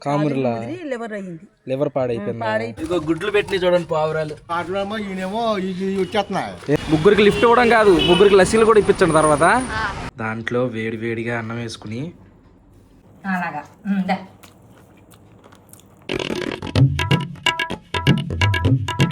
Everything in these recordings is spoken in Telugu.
కామురులా లివర్ అయ్యింది, లివర్ పాడైపోయింది. ఇదిగో గుడ్లు పెట్టి చూడండి పావురాలు. ముగ్గురికి లిఫ్ట్ ఇవ్వడం కాదు, ముగ్గురికి లస్సీలు కూడా ఇప్పించండి తర్వాత. దాంట్లో వేడి వేడిగా అన్నం వేసుకుని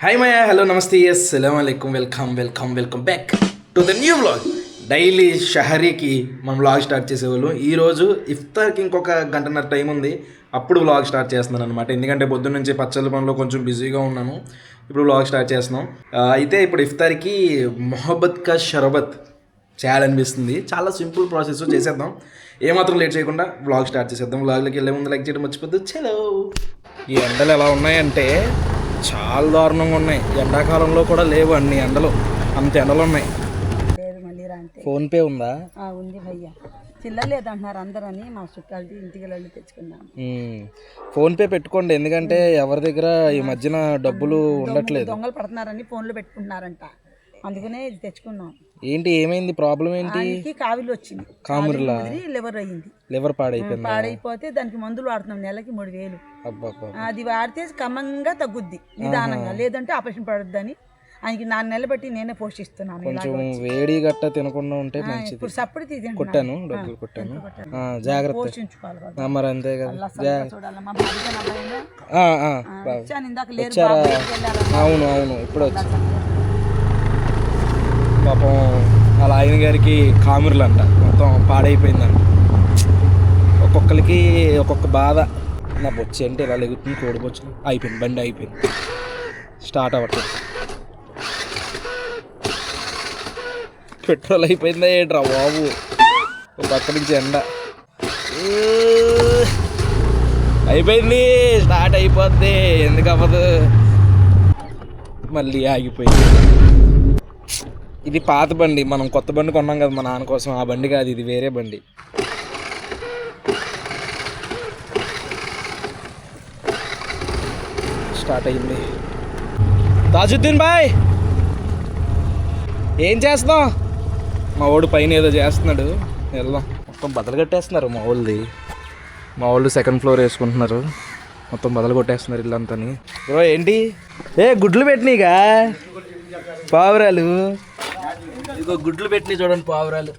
హాయ్ మయా, హలో, నమస్తే, ఎస్, సలాం అలైకుం, welcome welcome welcome back to the new vlog. Daily షహరీకి మనం వ్లాగ్ స్టార్ట్ చేసేవాళ్ళు. ఈరోజు ఇఫ్తార్కి ఇంకొక గంటన్నర టైం ఉంది, అప్పుడు వ్లాగ్ స్టార్ట్ చేస్తున్నాను అనమాట. ఎందుకంటే పొద్దున్న నుంచి పచ్చళ్ళ పనిలో కొంచెం బిజీగా ఉన్నాను, ఇప్పుడు వ్లాగ్ స్టార్ట్ చేస్తున్నాం. అయితే ఇప్పుడు ఇఫ్తార్కి మొహబ్బత్ కా షరబత్ చేయాలనిపిస్తుంది. చాలా సింపుల్ ప్రాసెస్, చేసేద్దాం. ఏమాత్రం లేట్ చేయకుండా వ్లాగ్ స్టార్ట్ చేసేద్దాం. వ్లాగ్లోకి వెళ్ళే ముందు లైక్ చేయడం మర్చిపోద్దు. చలో. ఈ ఎండలు ఎలా ఉన్నాయంటే చాలా దారుణంగా ఉన్నాయి. ఎండాకాలంలో కూడా లేవు అన్ని ఎండలు, అంత ఎండలు ఉన్నాయి. ఫోన్ పే ఉందా? ఉంది భయ్యా, చిల్లర లేదంటున్నారు అందరని మా చుట్టాలది ఇంటికి వెళ్ళి తెచ్చుకున్నాం. ఫోన్ పే పెట్టుకోండి, ఎందుకంటే ఎవరి దగ్గర ఈ మధ్యన డబ్బులు ఉండట్లేదు. దొంగలు పడుతున్నారని ఫోన్లో పెట్టుకుంటున్నారంట, అందుకనే ఇది తెచ్చుకున్నాం. ఏంటి, ఏమైంది, ప్రాబ్లం ఏంటి? కావిలు వచ్చింది, కామురులా లివర్ అయ్యింది, లివర్ పాడైపోయింది. పాడైపోతే దానికి మందులు వాడుతున్నాం, నెలకి 3000. అది వాడితే క్రమంగా తగ్గుద్ది నిదానంగా, లేదంటే ఆపరేషన్ పడుద్దని ఆయనకి 4 నెలలు బట్టి నేనే పోషిస్తున్నాను. కొంచెం వేడి గట్ట తినకుండా ఉంటే మంచిది. ఇప్పుడు సప్పుడు కొట్టాను, డబ్బులు కొట్టాను, జాగ్రత్త. పోషించుకోవాలి మరి అంతే కదా. అవును అవును, ఇప్పుడు వచ్చి పాపం వాళ్ళ ఆయన గారికి కామురులు అంట, మొత్తం పాడైపోయిందంట. ఒక్కొక్కరికి ఒక్కొక్క బాధ. నా బొచ్చి అంటే ఇలా లెగుతుంది, కోడిపోచ్చు. అయిపోయింది, బండి అయిపోయింది, స్టార్ట్ అవ్వట్లేదు. పెట్రోల్ అయిపోయిందా ఏంట్రా బాబు, ఒక పక్క నుంచి ఎండ అయిపోయింది, స్టార్ట్ అయిపోద్ది. ఎందుకు అవ్వదు, మళ్ళీ ఆగిపోయింది. ఇది పాత బండి, మనం కొత్త బండి కొన్నాం కదా మా నాన్న కోసం, ఆ బండి కాదు, ఇది వేరే బండి. స్టార్ట్ అయింది. తాజుద్దీన్ బాయ్, ఏం చేస్తున్నావు? మా వాడు పైన ఏదో చేస్తున్నాడు, వెళ్దాం. మొత్తం బదలు కట్టేస్తున్నారు మా వాళ్ళు సెకండ్ ఫ్లోర్ వేసుకుంటున్నారు, మొత్తం బదలు కొట్టేస్తున్నారు ఇల్లంతని. బ్రో ఏంటి, గుడ్లు పెట్టినాయిగా పావురాలు. ఇదిగో గుడ్లు పెట్టినాయి చూడండి పావురాలు.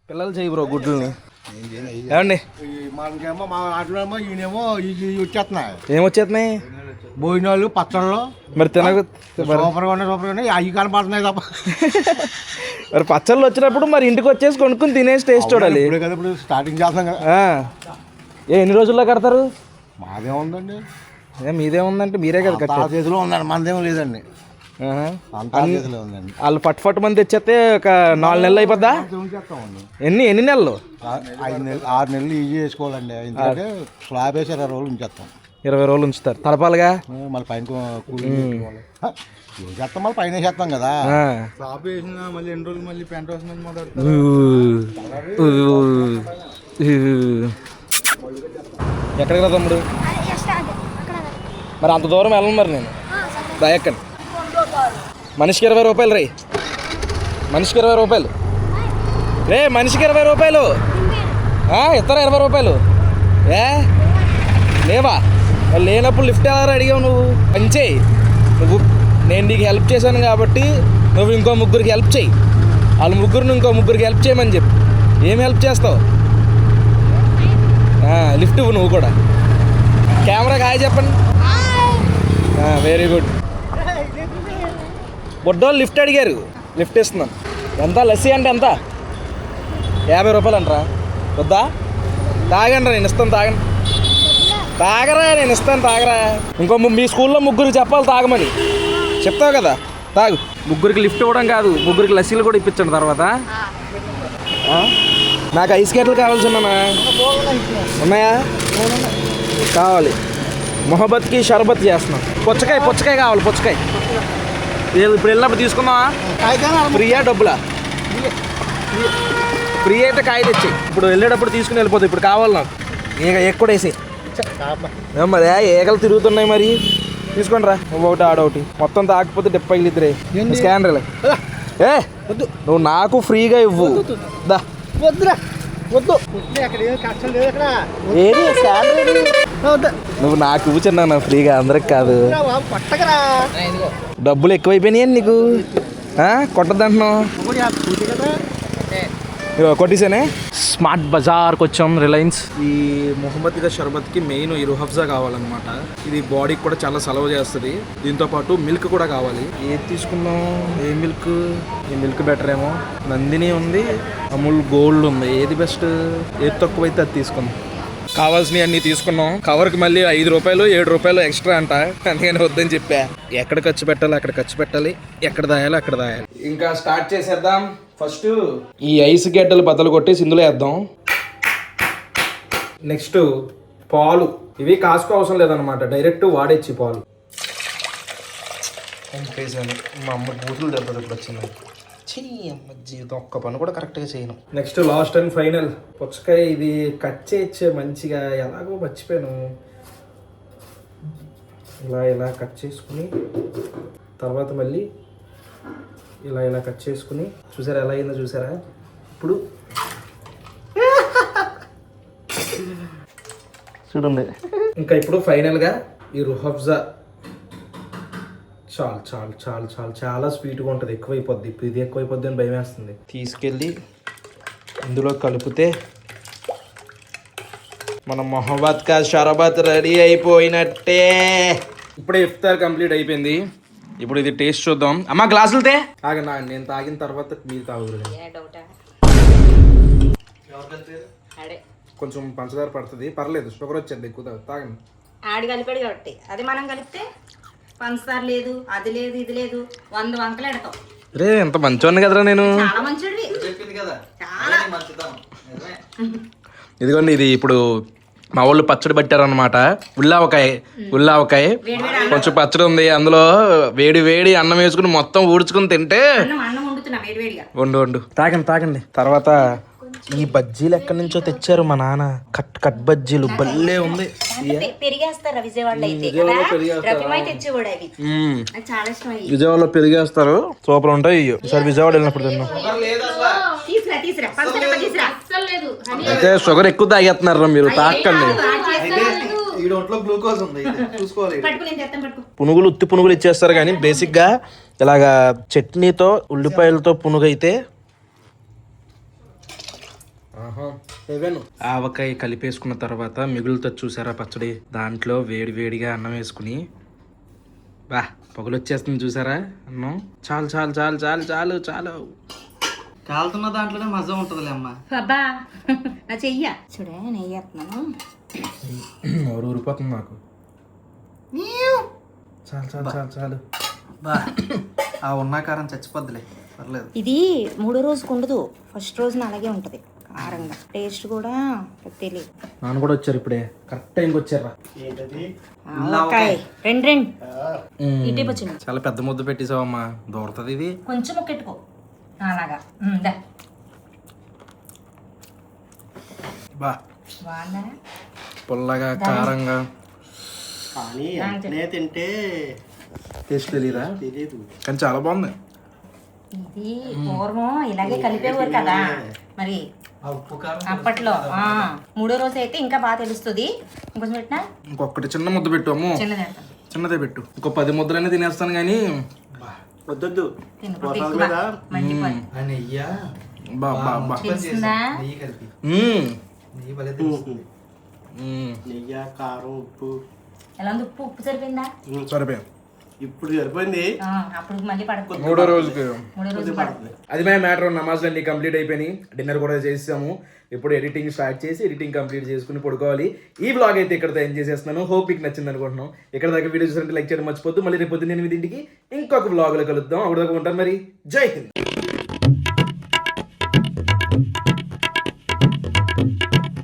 పిల్లలు చేయి బ్రో గుడ్లని. ఏమండి ఏమొచ్చేస్తున్నాయి? భోజనాలు, పచ్చళ్ళు. మరి తినకు, సూపర్గా ఉన్నాయి, అవి కనపడుతున్నాయి తప్ప. మరి పచ్చళ్ళు వచ్చినప్పుడు మరి ఇంటికి వచ్చేసి కొనుక్కుని తినేసి టేస్ట్ చూడాలి. ఇప్పుడు స్టార్టింగ్ చేస్తాం కదా. ఎన్ని రోజుల్లో కడతారు? మాదేముందండి, మీదేముందంటే మీరే కదా కట్టారు. చేతిలో ఉందండి, మనదేమో లేదండి, అంతా చేతిలో ఉందండి. వాళ్ళు పట్టు మంది తెచ్చేస్తే ఒక 4 నెలలు అయిపోద్దా? ఎన్ని నెలలు? 5 నెలలు 6 నెలలు ఈజీ చేసుకోవాలండి. ఎందుకంటే స్లాబ్ వేసి 20 రోజులు ఉంచేస్తాం. 20 రోజులు ఉంచుతారు, తలపాలుగా. మళ్ళీ పైన చేస్తాం, మళ్ళీ పైన చేస్తాం కదా. స్లాబ్ వేసిన మళ్ళీ 2 రోజులు మళ్ళీ పెంట వస్తుంది మొదలు. ఎక్కడికి రా తమ్ముడు? మరి అంత దూరం వెళ్ళను మరి నేను. ఎక్కండి. మనిషికి 20 రూపాయలు రే, మనిషికి 20 రూపాయలు రే, మనిషికి 20 రూపాయలు ఇస్తారా? 20 రూపాయలు లేవా? లేనప్పుడు లిఫ్ట్ ఎలా అడిగావు నువ్వు? పనిచేయి నువ్వు, నేను నీకు హెల్ప్ చేశాను కాబట్టి నువ్వు ఇంకో ముగ్గురికి హెల్ప్ చేయి. వాళ్ళ ముగ్గురిని ఇంకో ముగ్గురికి హెల్ప్ చేయమని చెప్పు. ఏం హెల్ప్ చేస్తావు? లిఫ్ట్ ఇవ్వు నువ్వు కూడా. కెమెరాకి హాయ్ చెప్పండి. Very good. బొడ్డోళ్ళు లిఫ్ట్ అడిగారు, లిఫ్ట్ ఇస్తున్నాను. ఎంత లస్సీ అంటే ఎంత? 50 రూపాయలు అంటారా? వద్దా? తాగండి, నేను ఇస్తాను, తాగండి. తాగరా, నేను ఇస్తాను, తాగరా. ఇంకో మీ స్కూల్లో ముగ్గురికి చెప్పాలి తాగమని. చెప్తావు కదా, తాగు. ముగ్గురికి లిఫ్ట్ ఇవ్వడం కాదు, ముగ్గురికి లస్సీలు కూడా ఇప్పించండి తర్వాత. నాకు ఐస్ కేట్లు కావాల్సి ఉన్నాయా? కావాలి. మొహబ్బత్కి షర్బత్ చేస్తున్నాం. పుచ్చకాయ కావాలి, పుచ్చకాయ. ఇప్పుడు వెళ్ళినప్పుడు తీసుకుందామా? ఫ్రీయా డబ్బులా? ఫ్రీ అయితే కాయ తెచ్చి ఇప్పుడు వెళ్ళేటప్పుడు తీసుకుని వెళ్ళిపోతాయి. ఇప్పుడు కావాలి నాకు. ఎక్కువ వేసి మరి ఏగలు తిరుగుతున్నాయి, మరి తీసుకోండి రా. ఒకటి ఆడొకటి మొత్తం తాకపోతే డెప్ పగిలిద్దరే. స్కానర్ వద్దు, నువ్వు నాకు ఫ్రీగా ఇవ్వు. దా వద్దు అక్కడ ఏం కష్టం లేదు అక్కడ ఏది శాలరీ నువ్వు నాకు కూర్చున్నా ఫ్రీగా అందరికి కాదు పట్టకరా డబ్బులు ఎక్కువైపోయినాయి నీకు కొట్టద్దంటున్నావు కదా కొట్టేసానే స్మార్ట్ బజార్కి వచ్చాం రిలయన్స్. ఈ మొహమ్మద్గా షర్బత్కి మెయిన్ ఈ రుహబ్జా కావాలన్నమాట. ఇది బాడీకి కూడా చాలా సలవ చేస్తుంది. దీంతో పాటు మిల్క్ కూడా కావాలి. ఏది తీసుకుందాం? ఏ మిల్క్? ఈ మిల్క్ బెటర్ ఏమో. నందిని ఉంది, అమూల్ గోల్డ్ ఉంది. ఏది బెస్ట్? ఏది తక్కువైతే అది తీసుకుందాం. కావాల్సినవి అన్నీ తీసుకున్నాం. కవర్కి మళ్ళీ 5 రూపాయలు 7 రూపాయలు ఎక్స్ట్రా అంట, అందుకని వద్దని చెప్పా. ఎక్కడ ఖర్చు పెట్టాలి అక్కడ ఖర్చు పెట్టాలి, ఎక్కడ దాయాలి అక్కడ దాయాలి. ఇంకా స్టార్ట్ చేసేద్దాం. ఫస్ట్ ఈ ఐస్ గడ్డలు బద్దలు కొట్టేసి ఇందులో వేద్దాం. నెక్స్ట్ పాలు. ఇవి కాసుకో అవసరం లేదనమాట, డైరెక్ట్ వాడేచ్చి పాలు. మా అమ్మ బూతులు దెబ్బలు ఇప్పుడు వచ్చింది. అమ్మ జీవితం ఒక్క పని కూడా కరెక్ట్గా చేయను. నెక్స్ట్ లాస్ట్ అండ్ ఫైనల్ పుచ్చకాయ. ఇది కట్ చేయొచ్చే మంచిగా, ఎలాగో మర్చిపోయాను. ఇలా కట్ చేసుకుని తర్వాత మళ్ళీ ఇలా కట్ చేసుకుని, చూసారా ఎలా అయిందో చూసారా? ఇప్పుడు చూడండి. ఇంకా ఇప్పుడు ఫైనల్గా ఈ రుహబ్జా చాలు చాలు చాలు చాలు చాలా స్వీట్గా ఉంటుంది. ఎక్కువైపోద్ది, ఇప్పుడు ఇది ఎక్కువైపోద్ది అని భయం వేస్తుంది. తీసుకెళ్ళి ఇందులో కలిపితే మన మొహమ్మద్ కా షరబత్ రెడీ అయిపోయినట్టే. ఇప్పుడే ఇఫ్తార్ కంప్లీట్ అయిపోయింది. ఇప్పుడు ఇది టేస్ట్ చూద్దాం. అమ్మ గ్లాసులతే తాగనా? నేను తాగిన తర్వాత మీరు తాగురు. కొంచెం పంచదార పడుతుంది, పర్లేదు. షుగర్ వచ్చేది ఎక్కువ తాగండి. ఆడి కలిపాడు కాబట్టి అది మనం కలిపితే పంచదార లేదు, అది లేదు, ఇది లేదు, 100 వంకలు ఎడతాం. రే ఎంత మంచివాడిని కదరా నేను. చాలా మంచిది. ఇదిగోండి, ఇది ఇప్పుడు మా వాళ్ళు పచ్చడి పట్టారనమాట. ఉల్లావకాయ కొంచెం పచ్చడి ఉంది. అందులో వేడి వేడి అన్నం వేసుకుని మొత్తం ఊడ్చుకుని తింటే అన్నం వండుతున్నా వేడివేడిగా. వండు తాగండి. తర్వాత ఈ బజ్జీలు ఎక్కడి నుంచో తెచ్చారు మా నాన్న. కట్ బజ్జీలు భలే ఉంది. పెరిగేస్తారా విజయవాడలో అయితే? రఫీమై తెచ్చేవాడు అవి. నాకు చాలా ఇష్టం. విజయవాడలో పెరిగేస్తారు, సూపర్ ఉంటాయి. ఈసారి విజయవాడ వెళ్ళినప్పుడు తిన్నాం. తీసురా పంచదార తీసురా. అయితే షుగర్ ఎక్కువ తాగేస్తున్నారు మీరు, తాకండి. గ్లూకోజ్ ఉంది చూసుకోవాలి. పునుగులు ఉత్తి పునుగులు ఇచ్చేస్తారు, కానీ బేసిక్గా ఇలాగా చట్నీతో ఉల్లిపాయలతో పునుగు అయితే ఆవకాయ కలిపేసుకున్న తర్వాత మిగులుతో చూసారా పచ్చడి, దాంట్లో వేడి వేడిగా అన్నం వేసుకుని బా పొగలు వచ్చేస్తుంది చూసారా అన్నం. చాలు చాలు చాలు చాలు చాలు చాలు. కాలుతున్న దాంట్లోనే మజా ఉంటుందిలే అమ్మ. అబ్బా నా చెయ్య చూడే నెయ్యి వేస్తున్నాను. ఎవరు ఊరిపోతుంది నాకు. చాలు చాలు చాలు చాలు. బా ఆ ఉన్నాకారం చచ్చిపోద్దులే, పర్లేదు. ఇది 3వ రోజుకు ఉండదు, ఫస్ట్ రోజున అలాగే ఉంటది కారంగా. టేస్ట్ కూడా తెలియదు. నాన్న కూడా వచ్చారు ఇప్పుడే, కరెక్ట్ టైంకి వచ్చారా. రెండు ఇటే వచ్చింది. చాలా పెద్ద ముద్ద పెట్టేసావమ్మా, దూరతుంది ఇది. కొంచెం మొక్కెట్టుకో అలాగా. బా పుల్లగా కారంగా. కానీ వెంటనే తింటే టేస్ట్ తెలీదా? తెలియదు, కానీ చాలా బాగుంది. ఇది పూర్వం ఇలాగే కలిపేవారు కదా మరి అప్పట్లో. 3వ రోజు అయితే ఇంకా బాగా తెలుస్తుంది. ఇంకొంచెం పెట్టినా ఇంకొకటి చిన్న ముద్ద పెట్టు. అమ్మో చిన్నదే పెట్టు. ఇంకో 10 ముద్దలైనా తినేస్తాను కానీ వద్దొద్దు. నెయ్యి, కారం, ఉప్పు ఎలా ఉంది? ఉప్పు సరిపోయిందా? సరిపోయాం. ఇప్పుడు సరిపోయింది. అప్పుడు మళ్ళీ పడుతుంది. 3వ రోజుకి పడుతుంది. అది మేము మ్యాటర్. నమాజ్ అన్ని కంప్లీట్ అయిపోయినాయి, డిన్నర్ కూడా చేసాము. ఇప్పుడు ఎడిటింగ్ స్టార్ట్ చేసి ఎడిటింగ్ కంప్లీట్ చేసుకుని పడుకోవాలి. ఈ బ్లాగ్ అయితే ఇక్కడతో ఎండ్ చేసేస్తున్నాను. హోప్ మీకు నచ్చింది అనుకుంటున్నాం. ఇక్కడ దాకా వీడియో చూసినట్టు లైక్ చేయడం మర్చిపోద్దు. మళ్ళీ రేపు పొద్దున్న 8ంటికి ఇంకొక బ్లాగ్లో కలుద్దాం. అప్పుడు దాకా ఉంటాను మరి. జై హింద్.